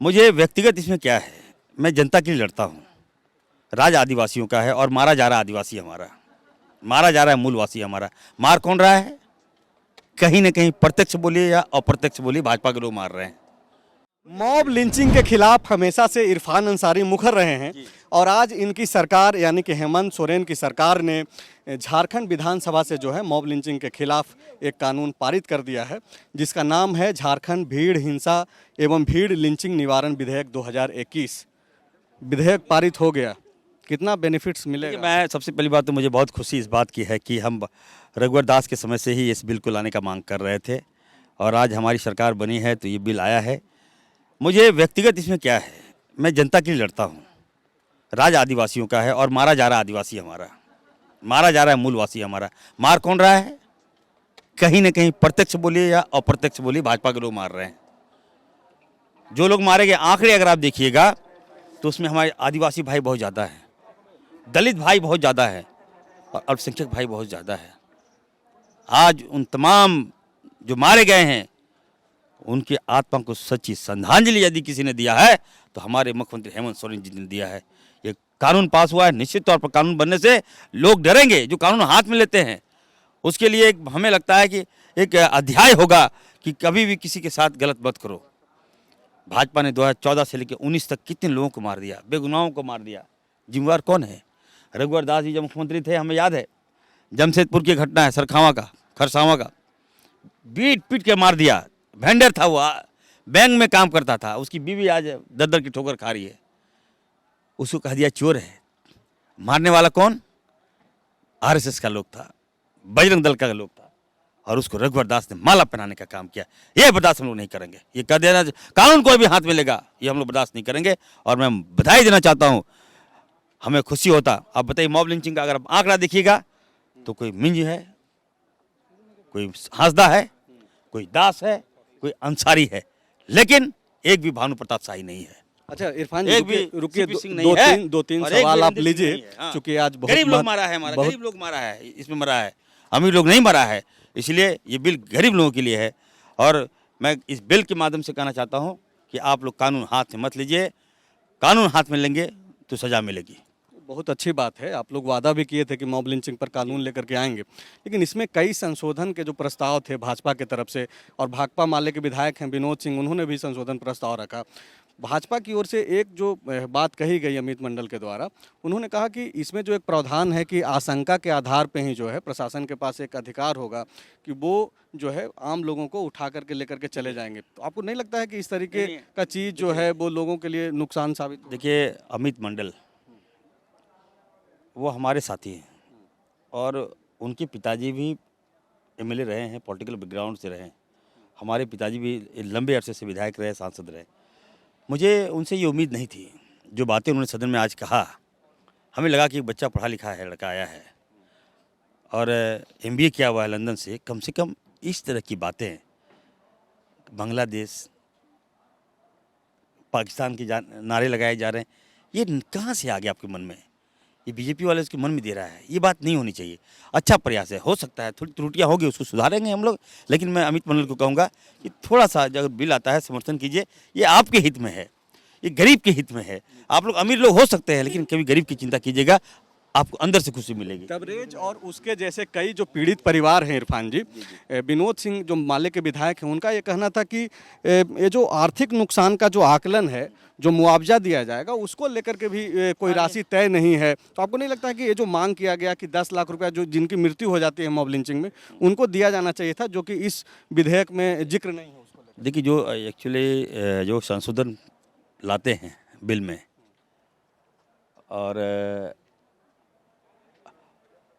मुझे व्यक्तिगत इसमें क्या है, मैं जनता के लिए लड़ता हूँ। राज आदिवासियों का है और मारा जा रहा आदिवासी हमारा, मारा जा रहा है मूलवासी हमारा। मार कौन रहा है? कहीं ना कहीं प्रत्यक्ष बोलिए या अप्रत्यक्ष बोलिए, भाजपा के लोग मार रहे हैं। मॉब लिंचिंग के खिलाफ हमेशा से इरफान अंसारी मुखर रहे हैं और आज इनकी सरकार यानी कि हेमंत सोरेन की सरकार ने झारखंड विधानसभा से जो है मॉब लिंचिंग के खिलाफ एक कानून पारित कर दिया है, जिसका नाम है झारखंड भीड़ हिंसा एवं भीड़ लिंचिंग निवारण विधेयक 2021। विधेयक पारित हो गया, कितना बेनिफिट्स मिलेगा? मैं सबसे पहली बात तो मुझे बहुत खुशी इस बात की है कि हम रघुवर दास के समय से ही इस बिल को लाने का मांग कर रहे थे और आज हमारी सरकार बनी है तो ये बिल आया है। मुझे व्यक्तिगत इसमें क्या है, मैं जनता के लिए लड़ता हूँ। राज आदिवासियों का है और मारा जा रहा आदिवासी हमारा, मारा जा रहा है मूलवासी हमारा। मार कौन रहा है? कहीं ना कहीं प्रत्यक्ष बोलिए या अप्रत्यक्ष बोलिए, भाजपा के लोग मार रहे हैं। जो लोग मारे गए आंकड़े अगर आप देखिएगा तो उसमें हमारे आदिवासी भाई बहुत ज़्यादा है, दलित भाई बहुत ज़्यादा है और अल्पसंख्यक भाई बहुत ज़्यादा है। आज उन तमाम जो मारे गए हैं उनकी आत्मा को सच्ची श्रद्धांजलि यदि किसी ने दिया है तो हमारे मुख्यमंत्री हेमंत सोरेन जी ने दिया है। ये कानून पास हुआ है, निश्चित तौर पर कानून बनने से लोग डरेंगे जो कानून हाथ में लेते हैं। उसके लिए हमें लगता है कि एक अध्याय होगा कि कभी भी किसी के साथ गलत मत करो। भाजपा ने 2014 से लेकर 19 तक कितने लोगों को मार दिया, बेगुनाहों को मार दिया। जिम्मेवार कौन है? रघुवर दास जी जब मुख्यमंत्री थे, हमें याद है जमशेदपुर की घटना है, सरखावा का, खरसावा का, पीट पीट के मार दिया। वेंडर था वो, बैंक में काम करता था, उसकी बीवी आज दद्दर की ठोकर खा रही है। उसको कह दिया चोर है। मारने वाला कौन? आरएसएस का लोग था, बजरंग दल का लोग था और उसको रघुवर दास ने माला पहनाने का काम किया। ये बर्दाश्त हम लोग नहीं करेंगे। ये कह देना कानून कोई भी हाथ में लेगा, ये हम लोग बर्दाश्त नहीं करेंगे। और मैं बधाई देना चाहता हूँ, हमें खुशी होता। आप बताइए, मॉब लिंचिंग का अगर आप आंकड़ा देखिएगा तो कोई मिंज है, कोई हांसदा है, कोई दास है, कोई अंसारी है, लेकिन एक भी भानु प्रताप शाही नहीं है। अच्छा इरफान जी, एक भी रुकिए, सीपी सिंह नहीं है दो तीन और एक सवाल भी आप रणजीत सिंह लीजिए नहीं है। हाँ। क्योंकि आज बहुत गरीब लोग मारा है, हमारा गरीब लोग मारा है, इसमें मरा है, अमीर लोग नहीं मरा है। इसलिए ये बिल गरीब लोगों के लिए है और मैं इस बिल के माध्यम से कहना चाहता हूँ कि आप लोग कानून हाथ में मत लीजिए। कानून हाथ में लेंगे तो सजा मिलेगी। बहुत अच्छी बात है, आप लोग वादा भी किए थे कि मॉब लिंचिंग पर कानून लेकर के आएंगे, लेकिन इसमें कई संशोधन के जो प्रस्ताव थे भाजपा की तरफ से, और भाकपा माले के विधायक हैं विनोद सिंह, उन्होंने भी संशोधन प्रस्ताव रखा। भाजपा की ओर से एक जो बात कही गई अमित मंडल के द्वारा, उन्होंने कहा कि इसमें जो एक प्रावधान है कि आशंका के आधार पर ही जो है प्रशासन के पास एक अधिकार होगा कि वो जो है आम लोगों को उठा करके लेकर के चले जाएंगे। तो आपको नहीं लगता है कि इस तरीके का चीज़ जो है वो लोगों के लिए नुकसान साबित? देखिए, अमित मंडल वो हमारे साथी हैं और उनके पिताजी भी एमएलए रहे हैं, पॉलिटिकल बैकग्राउंड से रहे हैं। हमारे पिताजी भी लंबे अरसे से विधायक रहे, सांसद रहे। मुझे उनसे ये उम्मीद नहीं थी। जो बातें उन्होंने सदन में आज कहा, हमें लगा कि एक बच्चा पढ़ा लिखा है, लड़का आया है और एमबीए किया हुआ है लंदन से कम इस तरह की बातें बांग्लादेश, पाकिस्तान के नारे लगाए जा रहे हैं, ये कहाँ से आ गया आपके मन में? ये बीजेपी वाले उसके मन में दे रहा है। ये बात नहीं होनी चाहिए। अच्छा प्रयास है, हो सकता है थोड़ी त्रुटियां होगी, उसको सुधारेंगे हम लोग, लेकिन मैं अमित मंडल को कहूँगा कि थोड़ा सा अगर बिल आता है समर्थन कीजिए। ये आपके हित में है, ये गरीब के हित में है। आप लोग अमीर लोग हो सकते हैं लेकिन कभी गरीब की चिंता कीजिएगा, आपको अंदर से खुशी मिलेगी। कवरेज और उसके जैसे कई जो पीड़ित परिवार हैं इरफान जी, विनोद सिंह जो माले के विधायक हैं, उनका ये कहना था कि ये जो आर्थिक नुकसान का जो आकलन है, जो मुआवजा दिया जाएगा, उसको लेकर के भी कोई राशि तय नहीं है। तो आपको नहीं लगता है कि ये जो मांग किया गया कि 10 लाख रुपया जो जिनकी मृत्यु हो जाती है मॉब लिंचिंग में, उनको दिया जाना चाहिए था, जो कि इस विधेयक में जिक्र नहीं है उसको? देखिए, जो एक्चुअली जो संशोधन लाते हैं बिल में और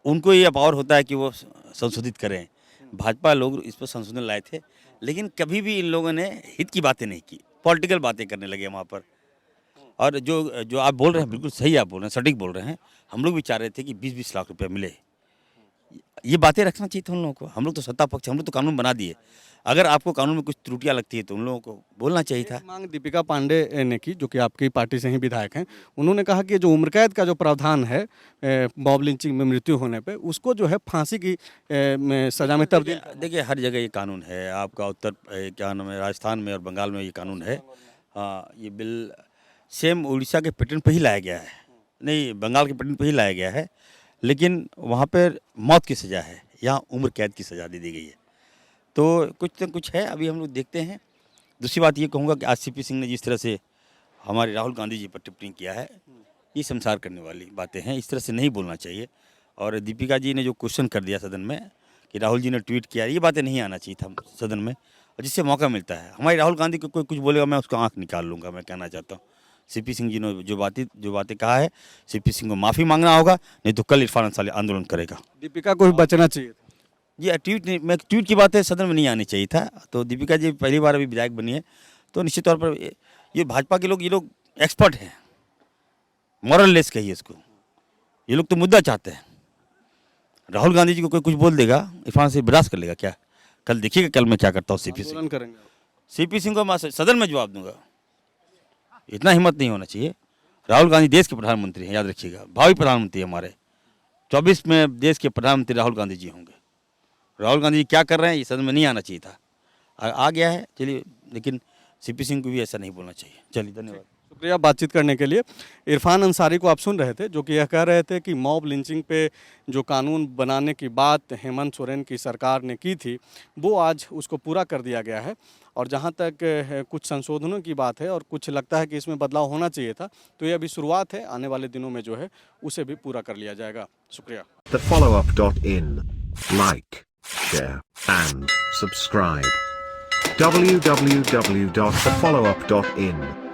उनको ये पावर होता है कि वो संशोधित करें। भाजपा लोग इस पर संशोधन लाए थे, लेकिन कभी भी इन लोगों ने हित की बातें नहीं की, पॉलिटिकल बातें करने लगे वहाँ पर। और जो आप बोल रहे हैं बिल्कुल सही आप बोल रहे हैं, सटीक बोल रहे हैं। हम लोग भी चाह रहे थे कि 20-20 लाख रुपया मिले। ये बातें रखना चाहिए था उन लोगों को। हम लोग तो सत्ता पक्ष, हम लोग तो कानून बना दिए। अगर आपको कानून में कुछ त्रुटियां लगती है तो उन लोगों को बोलना चाहिए था। मांग दीपिका पांडे ने की, जो कि आपकी पार्टी से ही विधायक हैं। उन्होंने कहा कि जो उम्रकैद का जो प्रावधान है मॉब लिंचिंग में मृत्यु होने पे, उसको जो है फांसी की सजा में तब्दील। देखिए, हर जगह ये कानून है। आपका उत्तर क्या नाम है, राजस्थान में और बंगाल में ये कानून है। हाँ, ये बिल सेम उड़ीसा के पैटर्न पे ही लाया गया है, नहीं बंगाल के पैटर्न पे ही लाया गया है, लेकिन वहाँ पर मौत की सज़ा है, यहाँ उम्र कैद की सज़ा दे दी गई है। तो कुछ न कुछ है, अभी हम लोग देखते हैं। दूसरी बात ये कहूँगा कि आज सीपी सिंह ने जिस तरह से हमारे राहुल गांधी जी पर टिप्पणी किया है, ये शर्मसार करने वाली बातें हैं, इस तरह से नहीं बोलना चाहिए। और दीपिका जी ने जो क्वेश्चन कर दिया सदन में कि राहुल जी ने ट्वीट किया, ये बातें नहीं आना चाहिए था सदन में। और जिससे मौका मिलता है, हमारे राहुल गांधी को कोई कुछ बोलेगा मैं उसका आँख निकाल लूँगा, मैं कहना चाहता हूँ। सीपी सिंह जी ने जो बातें कहा है, सीपी सिंह को माफ़ी मांगना होगा, नहीं तो कल इरफान अंसारी आंदोलन करेगा। दीपिका को भी बचना चाहिए था। ये ट्वीट की बातें सदन में नहीं आनी चाहिए था। तो दीपिका जी पहली बार अभी विधायक बनी है, तो निश्चित तौर पर ये भाजपा के लोग, ये लोग एक्सपर्ट हैं, मॉरल लेस कहिए इसको। ये लोग तो मुद्दा चाहते हैं। राहुल गांधी जी को कोई कुछ बोल देगा, इरफान से बर्दाश्त कर लेगा क्या? कल देखिएगा कल मैं क्या करता हूँ सीपी सिंह। आंदोलन करेंगे। सीपी सिंह को मैं सदन में जवाब दूंगा। इतना हिम्मत नहीं होना चाहिए। राहुल गांधी देश के प्रधानमंत्री हैं, याद रखिएगा, भावी प्रधानमंत्री हमारे 24 में देश के प्रधानमंत्री राहुल गांधी जी होंगे। राहुल गांधी जी क्या कर रहे हैं, ये सदन में नहीं आना चाहिए था, आ गया है, चलिए। लेकिन सीपी सिंह को भी ऐसा नहीं बोलना चाहिए। चलिए, धन्यवाद। शुक्रिया बातचीत करने के लिए। इरफान अंसारी को आप सुन रहे थे, जो कि यह कह रहे थे कि मॉब लिंचिंग पे जो कानून बनाने की बात हेमंत सोरेन की सरकार ने की थी, वो आज उसको पूरा कर दिया गया है। और जहां तक कुछ संशोधनों की बात है और कुछ लगता है कि इसमें बदलाव होना चाहिए था, तो ये अभी शुरुआत है, आने वाले दिनों में जो है उसे भी पूरा कर लिया जाएगा। शुक्रिया। TheFollowUp.in. Like, share, and subscribe. www.thefollowup.in